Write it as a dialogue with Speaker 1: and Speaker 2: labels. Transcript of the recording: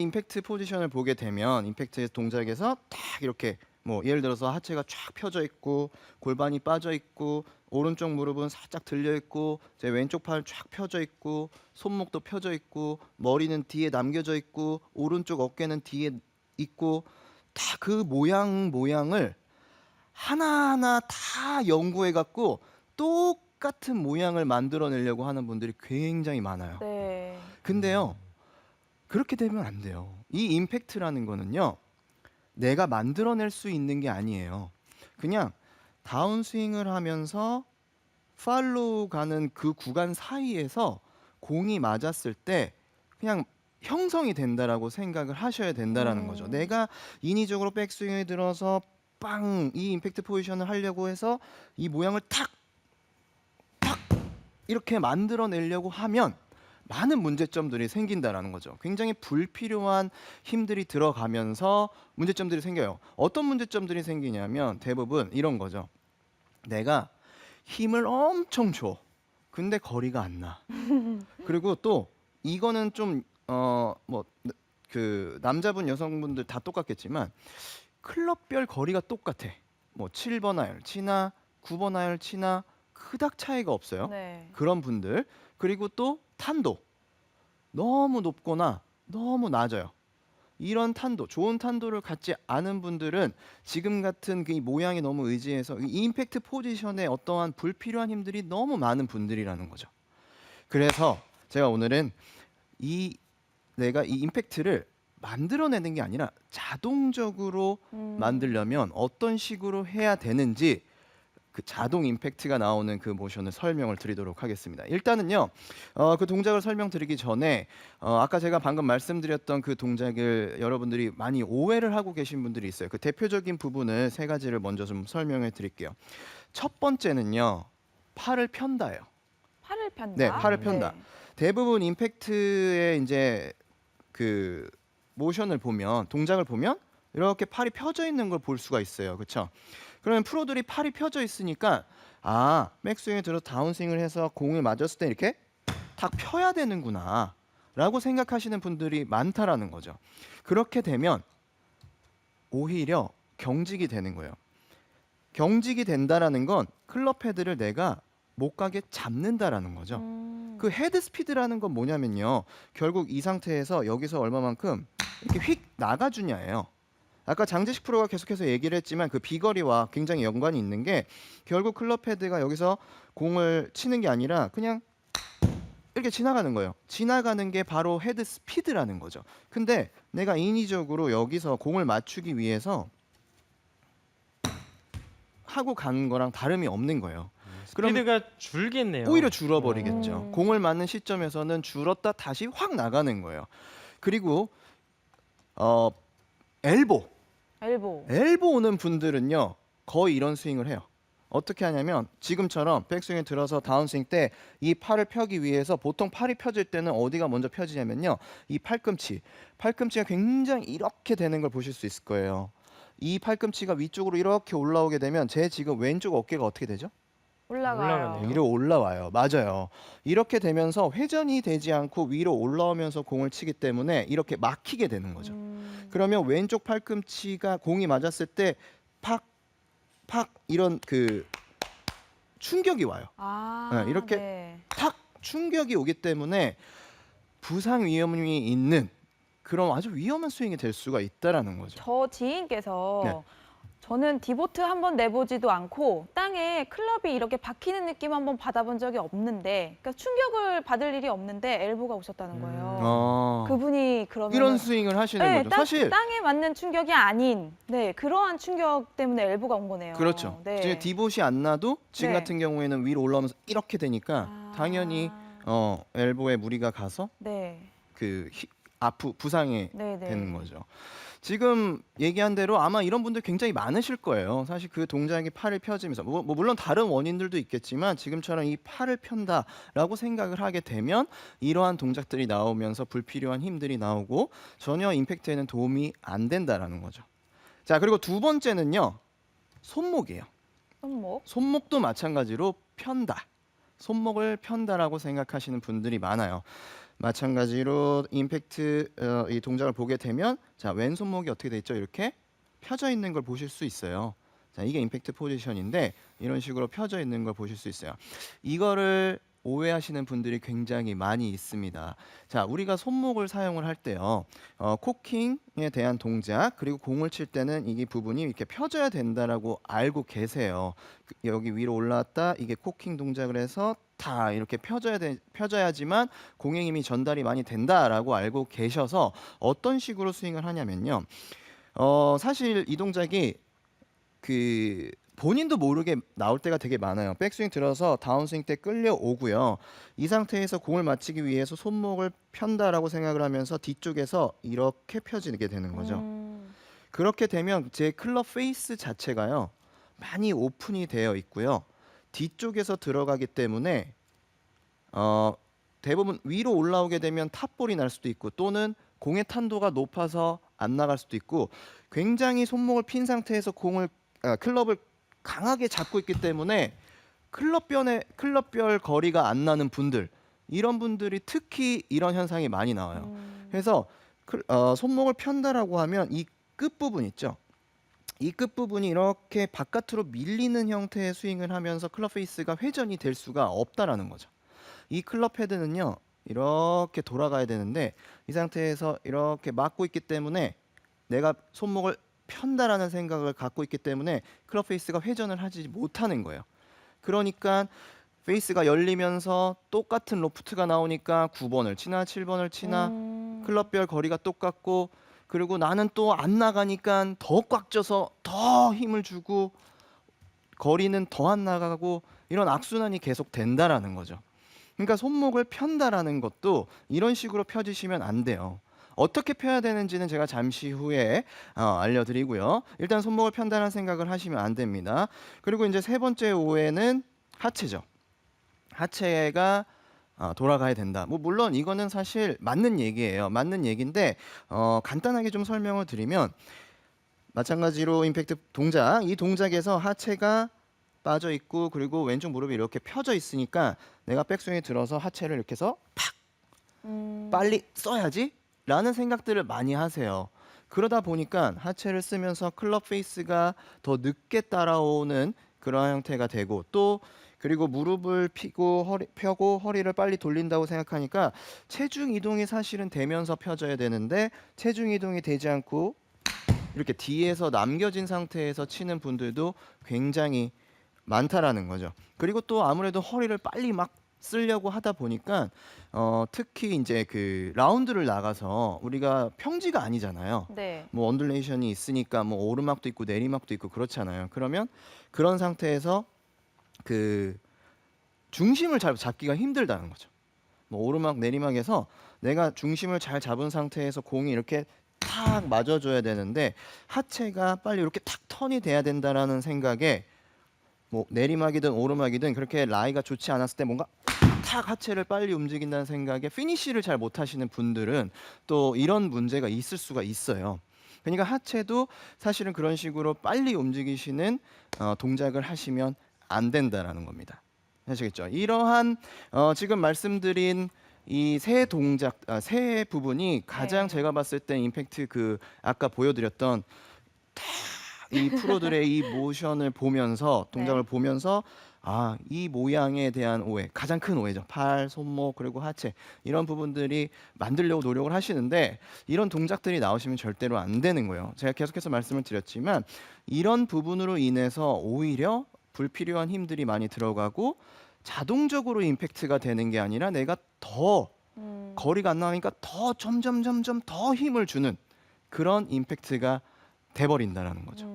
Speaker 1: 임팩트 포지션을 보게 되면 임팩트 동작에서 딱 이렇게 뭐 예를 들어서 하체가 쫙 펴져 있고 골반이 빠져 있고 오른쪽 무릎은 살짝 들려 있고 제 왼쪽 팔 쫙 펴져 있고 손목도 펴져 있고 머리는 뒤에 남겨져 있고 오른쪽 어깨는 뒤에 있고 다 그 모양을 하나하나 다 연구해 갖고 똑같은 모양을 만들어내려고 하는 분들이 굉장히 많아요.
Speaker 2: 네.
Speaker 1: 근데요, 그렇게 되면 안 돼요. 이 임팩트라는 거는요, 내가 만들어낼 수 있는 게 아니에요. 그냥 다운스윙을 하면서 팔로우 가는 그 구간 사이에서 공이 맞았을 때 그냥 형성이 된다라고 생각을 하셔야 된다라는 거죠. 내가 인위적으로 백스윙에 들어서 빵 이 임팩트 포지션을 하려고 해서 이 모양을 탁 이렇게 만들어내려고 하면 많은 문제점들이 생긴다라는 거죠. 굉장히 불필요한 힘들이 들어가면서 문제점들이 생겨요. 어떤 문제점들이 생기냐면 대부분 이런 거죠. 내가 힘을 엄청 줘. 근데 거리가 안 나. 그리고 또 이거는 좀 뭐 그 남자분 여성분들 다 똑같겠지만 클럽별 거리가 똑같아. 뭐 7번 아이언 치나 9번 아이언 치나 그닥 차이가 없어요.
Speaker 2: 네.
Speaker 1: 그런 분들. 그리고 또 탄도 너무 높거나 너무 낮아요. 이런 탄도, 좋은 탄도를 갖지 않은 분들은 지금 같은 그 모양에 너무 의지해서 이 임팩트 포지션에 어떠한 불필요한 힘들이 너무 많은 분들이라는 거죠. 그래서 제가 오늘은 내가 이 임팩트를 만들어내는 게 아니라 자동적으로 만들려면 어떤 식으로 해야 되는지 그 자동 임팩트가 나오는 그 모션을 설명을 드리도록 하겠습니다. 일단은요, 그 동작을 설명드리기 전에 아까 제가 방금 말씀드렸던 그 동작을 여러분들이 많이 오해를 하고 계신 분들이 있어요. 그 대표적인 부분을 세 가지를 먼저 좀 설명해 드릴게요. 첫 번째는요, 팔을 편다예요.
Speaker 2: 팔을 편다.
Speaker 1: 네, 팔을 편다.
Speaker 2: 네.
Speaker 1: 대부분 임팩트의 이제 그 모션을 보면 동작을 보면 이렇게 팔이 펴져 있는 걸 볼 수가 있어요. 그렇죠? 그러면 프로들이 팔이 펴져 있으니까 백스윙에 들어 다운스윙을 해서 공을 맞았을 때 이렇게 탁 펴야 되는구나 라고 생각하시는 분들이 많다라는 거죠. 그렇게 되면 오히려 경직이 되는 거예요. 경직이 된다라는 건 클럽 헤드를 내가 못 가게 잡는다라는 거죠. 그 헤드 스피드라는 건 뭐냐면요, 결국 이 상태에서 여기서 얼마만큼 이렇게 휙 나가주냐예요. 아까 장재식 프로가 계속해서 얘기를 했지만 그 비거리와 굉장히 연관이 있는 게 결국 클럽 헤드가 여기서 공을 치는 게 아니라 그냥 이렇게 지나가는 거예요. 지나가는 게 바로 헤드 스피드라는 거죠. 근데 내가 인위적으로 여기서 공을 맞추기 위해서 하고 가는 거랑 다름이 없는 거예요. 그럼
Speaker 3: 스피드가 줄겠네요.
Speaker 1: 오히려 줄어버리겠죠. 공을 맞는 시점에서는 줄었다 다시 확 나가는 거예요. 그리고 엘보 오는 분들은요, 거의 이런 스윙을 해요. 어떻게 하냐면 지금처럼 백스윙에 들어서 다운스윙 때 이 팔을 펴기 위해서 보통 팔이 펴질 때는 어디가 먼저 펴지냐면요, 이 팔꿈치가 굉장히 이렇게 되는 걸 보실 수 있을 거예요. 이 팔꿈치가 위쪽으로 이렇게 올라오게 되면 제 지금 왼쪽 어깨가 어떻게 되죠?
Speaker 2: 올라가요.
Speaker 3: 올라가네요.
Speaker 1: 위로 올라와요. 맞아요. 이렇게 되면서 회전이 되지 않고 위로 올라오면서 공을 치기 때문에 이렇게 막히게 되는 거죠. 그러면 왼쪽 팔꿈치가 공이 맞았을 때 팍 이런 그 충격이 와요. 네, 이렇게
Speaker 2: 네.
Speaker 1: 탁 충격이 오기 때문에 부상 위험이 있는 그런 아주 위험한 스윙이 될 수가 있다라는 거죠.
Speaker 2: 저 지인께서
Speaker 1: 네.
Speaker 2: 저는 디보트 한번 내보지도 않고 땅에 클럽이 이렇게 박히는 느낌 한번 받아본 적이 없는데, 그러니까 충격을 받을 일이 없는데 엘보가 오셨다는 거예요. 그분이 그러면
Speaker 1: 이런 스윙을 하시는 거죠. 사실
Speaker 2: 땅에 맞는 충격이 아닌 그러한 충격 때문에 엘보가 온 거네요.
Speaker 1: 그렇죠.
Speaker 2: 네.
Speaker 1: 지금 디봇이 안 나도 지금
Speaker 2: 네.
Speaker 1: 같은 경우에는 위로 올라오면서 이렇게 되니까 당연히 엘보에 무리가 가서
Speaker 2: 네.
Speaker 1: 그 부상이
Speaker 2: 네, 네.
Speaker 1: 되는 거죠. 지금 얘기한 대로 아마 이런 분들 굉장히 많으실 거예요. 사실 그 동작이 팔을 펴지면서 뭐 물론 다른 원인들도 있겠지만 지금처럼 이 팔을 편다라고 생각을 하게 되면 이러한 동작들이 나오면서 불필요한 힘들이 나오고 전혀 임팩트에는 도움이 안 된다라는 거죠. 자, 그리고 두 번째는요, 손목이에요. 손목도 마찬가지로 편다. 손목을 편다라고 생각하시는 분들이 많아요. 마찬가지로 임팩트 이 동작을 보게 되면 자, 왼손목이 어떻게 돼 있죠? 이렇게 펴져 있는 걸 보실 수 있어요. 자, 이게 임팩트 포지션인데 이런 식으로 펴져 있는 걸 보실 수 있어요. 이거를 오해하시는 분들이 굉장히 많이 있습니다. 자, 우리가 손목을 사용을 할 때요. 코킹에 대한 동작 그리고 공을 칠 때는 이 부분이 이렇게 펴져야 된다라고 알고 계세요. 여기 위로 올라왔다 이게 코킹 동작을 해서 다 이렇게 펴져야지만 공의 힘이 전달이 많이 된다라고 알고 계셔서 어떤 식으로 스윙을 하냐면요. 사실 이 동작이 그 본인도 모르게 나올 때가 되게 많아요. 백스윙 들어서 다운스윙 때 끌려오고요. 이 상태에서 공을 맞히기 위해서 손목을 편다라고 생각을 하면서 뒤쪽에서 이렇게 펴지게 되는 거죠. 그렇게 되면 제 클럽 페이스 자체가요. 많이 오픈이 되어 있고요. 뒤쪽에서 들어가기 때문에 대부분 위로 올라오게 되면 탑볼이 날 수도 있고 또는 공의 탄도가 높아서 안 나갈 수도 있고 굉장히 손목을 핀 상태에서 클럽을 강하게 잡고 있기 때문에 클럽별 거리가 안 나는 분들 이런 분들이 특히 이런 현상이 많이 나와요. 그래서 손목을 편다라고 하면 이 끝부분 있죠. 이 끝부분이 이렇게 바깥으로 밀리는 형태의 스윙을 하면서 클럽 페이스가 회전이 될 수가 없다라는 거죠. 이 클럽 헤드는요. 이렇게 돌아가야 되는데 이 상태에서 이렇게 막고 있기 때문에 내가 손목을 편다라는 생각을 갖고 있기 때문에 클럽 페이스가 회전을 하지 못하는 거예요. 그러니까 페이스가 열리면서 똑같은 로프트가 나오니까 9번을 치나 7번을 치나 클럽별 거리가 똑같고 그리고 나는 또 안 나가니까 더 꽉 쪄서 더 힘을 주고 거리는 더 안 나가고 이런 악순환이 계속 된다라는 거죠. 그러니까 손목을 편다라는 것도 이런 식으로 펴주시면 안 돼요. 어떻게 펴야 되는지는 제가 잠시 후에 알려드리고요. 일단 손목을 편다는 생각을 하시면 안 됩니다. 그리고 이제 세 번째 오해는 하체죠. 하체가 돌아가야 된다. 뭐 물론 이거는 사실 맞는 얘기예요. 맞는 얘기인데 간단하게 좀 설명을 드리면 마찬가지로 임팩트 동작, 이 동작에서 하체가 빠져 있고 그리고 왼쪽 무릎이 이렇게 펴져 있으니까 내가 백스윙에 들어서 하체를 이렇게 해서 팍 빨리 써야지 라는 생각들을 많이 하세요. 그러다 보니까 하체를 쓰면서 클럽 페이스가 더 늦게 따라오는 그런 형태가 되고 또 그리고 무릎을 펴고 허리를 빨리 돌린다고 생각하니까 체중 이동이 사실은 되면서 펴져야 되는데 체중 이동이 되지 않고 이렇게 뒤에서 남겨진 상태에서 치는 분들도 굉장히 많다라는 거죠. 그리고 또 아무래도 허리를 빨리 막 쓰려고 하다 보니까 특히 이제 그 라운드를 나가서 우리가 평지가 아니잖아요.
Speaker 2: 네.
Speaker 1: 뭐 언듈레이션이 있으니까 뭐 오르막도 있고 내리막도 있고 그렇잖아요. 그러면 그런 상태에서 그 중심을 잘 잡기가 힘들다는 거죠. 뭐 오르막 내리막에서 내가 중심을 잘 잡은 상태에서 공이 이렇게 탁 맞아줘야 되는데 하체가 빨리 이렇게 탁 턴이 돼야 된다라는 생각에 뭐 내리막이든 오르막이든 그렇게 라이가 좋지 않았을 때 뭔가 탁 하체를 빨리 움직인다는 생각에 피니쉬를 잘 못하시는 분들은 또 이런 문제가 있을 수가 있어요. 그러니까 하체도 사실은 그런 식으로 빨리 움직이시는 동작을 하시면 안 된다라는 겁니다. 아시겠죠? 이러한 지금 말씀드린 이 세 동작, 세 부분이 가장
Speaker 2: 네.
Speaker 1: 제가 봤을 때 임팩트 아까 보여드렸던 이 프로들의 이 모션을 보면서 동작을
Speaker 2: 네.
Speaker 1: 보면서 이 모양에 대한 오해, 가장 큰 오해죠. 팔, 손목 그리고 하체 이런 부분들이 만들려고 노력을 하시는데 이런 동작들이 나오시면 절대로 안 되는 거예요. 제가 계속해서 말씀을 드렸지만 이런 부분으로 인해서 오히려 불필요한 힘들이 많이 들어가고 자동적으로 임팩트가 되는 게 아니라 내가 더 거리가 안 나가니까 더 점점 더 힘을 주는 그런 임팩트가 돼버린다라는 거죠.